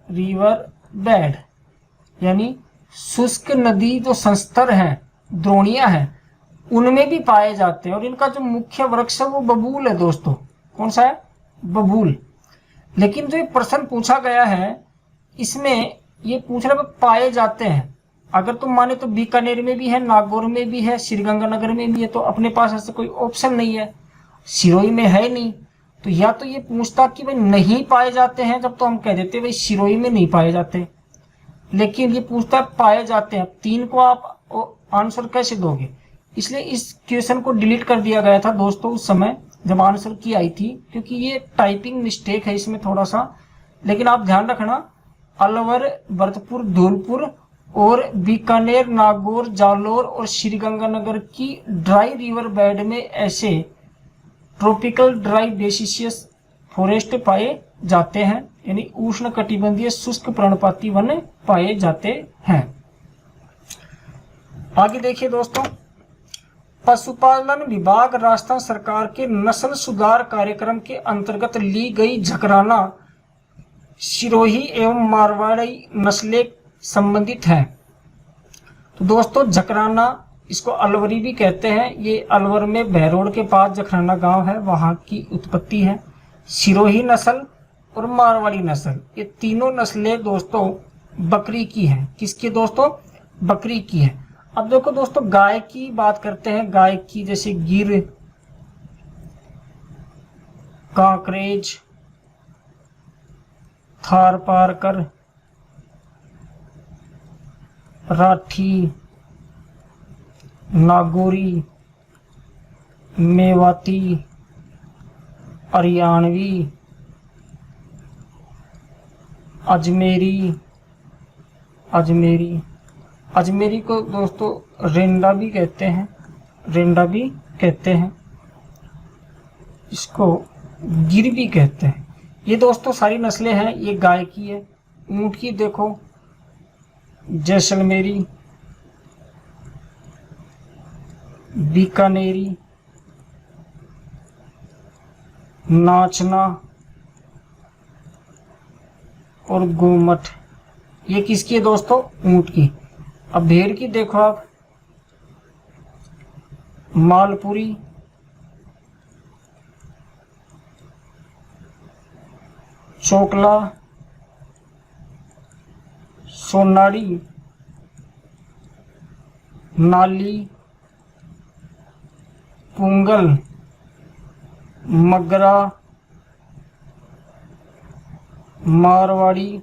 [SPEAKER 1] रिवर बेड यानी शुष्क नदी जो संस्तर है, द्रोणियां हैं, उनमें भी पाए जाते हैं। और इनका जो मुख्य वृक्ष है वो बबूल है दोस्तों। कौन सा है? बबूल। लेकिन जो ये प्रश्न पूछा गया है इसमें ये पूछ रहा है पाए जाते हैं। अगर तुम माने तो बीकानेर में भी है, नागौर में भी है, श्रीगंगानगर में भी है, तो अपने पास ऐसा कोई ऑप्शन नहीं है। सिरोही में है नहीं, तो या तो ये पूछता कि भाई नहीं पाए जाते हैं, जब तो हम कह देते भाई सिरोही में नहीं पाए जाते। लेकिन ये पूछता है पाए जाते हैं। 3 को आप आंसर कैसे दोगे? इसलिए इस क्वेश्चन को डिलीट कर दिया गया था दोस्तों उस समय जब आंसर की आई थी, क्योंकि ये टाइपिंग मिस्टेक है इसमें थोड़ा सा। लेकिन आप ध्यान रखना, अलवर, भरतपुर, धौलपुर और बीकानेर, नागौर, जालोर और श्रीगंगानगर की ड्राई रिवर बेड में ऐसे ट्रॉपिकल ड्राई डेसिशियस फॉरेस्ट पाए जाते हैं, यानी उष्ण कटिबंधीय शुष्क पर्णपाती वन पाए जाते हैं। आगे देखिए दोस्तों, पशुपालन विभाग राजस्थान सरकार के नस्ल सुधार कार्यक्रम के अंतर्गत ली गई झकराना, सिरोही एवं मारवाड़ी नस्लें संबंधित हैं। तो दोस्तों झकराना, इसको अलवरी भी कहते हैं। ये अलवर में बहरोड के पास झकराना गांव है, वहां की उत्पत्ति है। सिरोही नस्ल और मारवाड़ी नस्ल, ये तीनों नस्लें दोस्तों बकरी की हैं। किसकी दोस्तों? बकरी की है। अब देखो दोस्तों, गाय की बात करते हैं। गाय की जैसे गिर, कांकरेज, थारपारकर, राठी, नागौरी, मेवाती, हरियाणवी, अजमेरी को दोस्तों रेंडा भी कहते हैं, इसको गिर भी कहते हैं। ये दोस्तों सारी नस्लें हैं। ये गाय की है। ऊंट की देखो, जैसलमेरी, बीकानेरी, नाचना और गोमठ, ये किसकी है दोस्तों? ऊंट की। अब भेड़ की देखो आप, मालपुरी, चोकला, सोनाड़ी, नाली, पुंगल, मगरा, मारवाड़ी,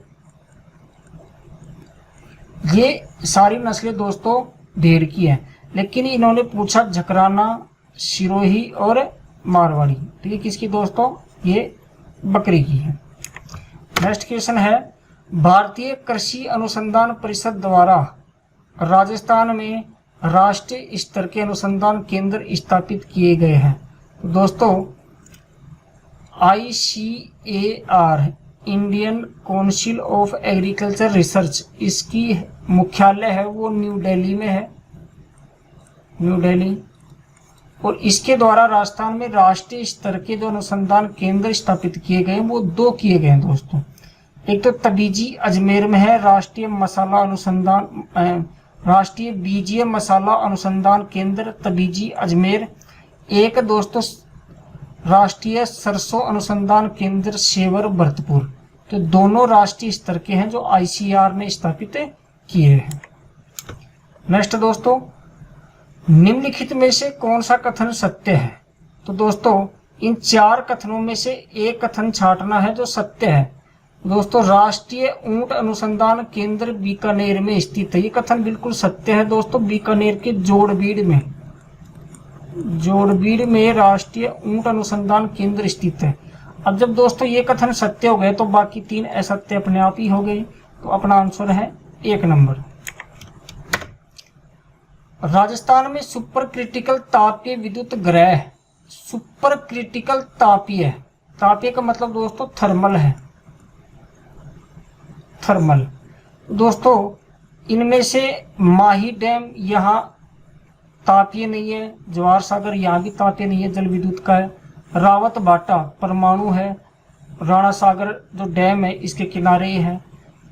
[SPEAKER 1] ये सारी नस्लें दोस्तों भेड़ की हैं। लेकिन इन्होंने पूछा झकराना, सिरोही और मारवाड़ी, तो ये किसकी दोस्तों? ये बकरी की है। नेक्स्ट क्वेश्चन है, भारतीय कृषि अनुसंधान परिषद द्वारा राजस्थान में राष्ट्रीय स्तर के अनुसंधान केंद्र स्थापित किए गए हैं। तो दोस्तों ICAR, Indian council of agriculture research, इसकी मुख्यालय है वो न्यू दिल्ली में है, न्यू दिल्ली। और इसके द्वारा राजस्थान में राष्ट्रीय स्तर के जो अनुसंधान केंद्र स्थापित किए गए वो 2 किए गए हैं दोस्तों। एक तो तबीजी अजमेर में है, राष्ट्रीय बीजीय मसाला अनुसंधान केंद्र तबीजी अजमेर। एक दोस्तों राष्ट्रीय सरसों अनुसंधान केंद्र सेवर भरतपुर। तो दोनों राष्ट्रीय स्तर के हैं जो ICAR ने स्थापित किए हैं। नेक्स्ट दोस्तों, निम्नलिखित में से कौन सा कथन सत्य है? तो दोस्तों इन 4 कथनों में से एक कथन छांटना है जो सत्य है। दोस्तों राष्ट्रीय ऊंट अनुसंधान केंद्र बीकानेर में स्थित है, ये कथन बिल्कुल सत्य है दोस्तों। बीकानेर के जोड़बीड़ में राष्ट्रीय ऊंट अनुसंधान केंद्र स्थित है। अब जब दोस्तों ये कथन सत्य हो गए तो बाकी 3 असत्य अपने आप ही हो गए। तो अपना आंसर है 1 नंबर। राजस्थान में सुपर क्रिटिकल तापीय विद्युत ग्रह, सुपर क्रिटिकल तापीय तापीय का मतलब दोस्तों थर्मल है, थर्मल। दोस्तों इनमें से माही डैम यहाँ तापीय नहीं है, जवाहर सागर यहाँ भी तापीय नहीं है, जल विद्युत का है। रावत बाटा परमाणु है, राणा सागर जो डैम है इसके किनारे ही है।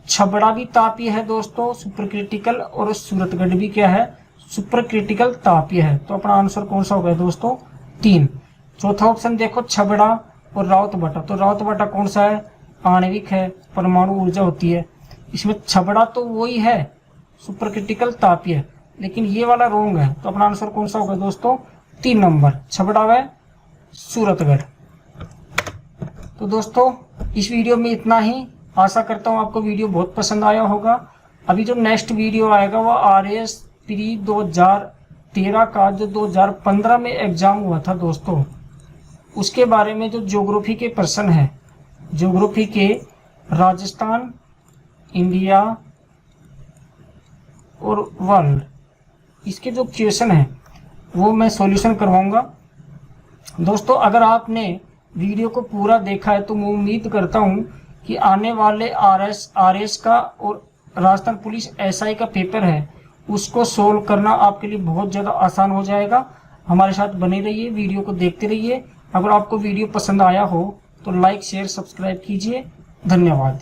[SPEAKER 1] छबड़ा भी तापीय है दोस्तों, सुपर क्रिटिकल, और सूरतगढ़ भी क्या है, सुपर क्रिटिकल तापीय है। तो अपना आंसर कौन सा हो गया दोस्तों, 3। चौथा ऑप्शन देखो छबड़ा और रावत बाटा, तो रावत बाटा कौन सा है, आणविक है, परमाणु ऊर्जा होती है। इसमें छबड़ा तो वही है, सुपर क्रिटिकल तापीय, लेकिन ये वाला रोंग है। तो अपना आंसर कौन सा होगा दोस्तों, 3 नंबर, छबड़ा व सूरतगढ़। तो दोस्तों इस वीडियो में इतना ही। आशा करता हूँ आपको वीडियो बहुत पसंद आया होगा। अभी जो नेक्स्ट वीडियो आएगा वो RAS प्री 2013 का जो 2015 में एग्जाम हुआ था दोस्तों, उसके बारे में जो ज्योग्राफी के प्रश्न है, ज्योग्राफी के राजस्थान, इंडिया और वर्ल्ड, इसके जो क्वेश्चन है वो मैं सॉल्यूशन करवाऊंगा। दोस्तों अगर आपने वीडियो को पूरा देखा है तो मैं उम्मीद करता हूं कि आने वाले RS का और राजस्थान पुलिस SI का पेपर है उसको सोल्व करना आपके लिए बहुत ज़्यादा आसान हो जाएगा। हमारे साथ बने रहिए, वीडियो को देखते रहिए। अगर आपको वीडियो पसंद आया हो तो लाइक शेयर सब्सक्राइब कीजिए। धन्यवाद।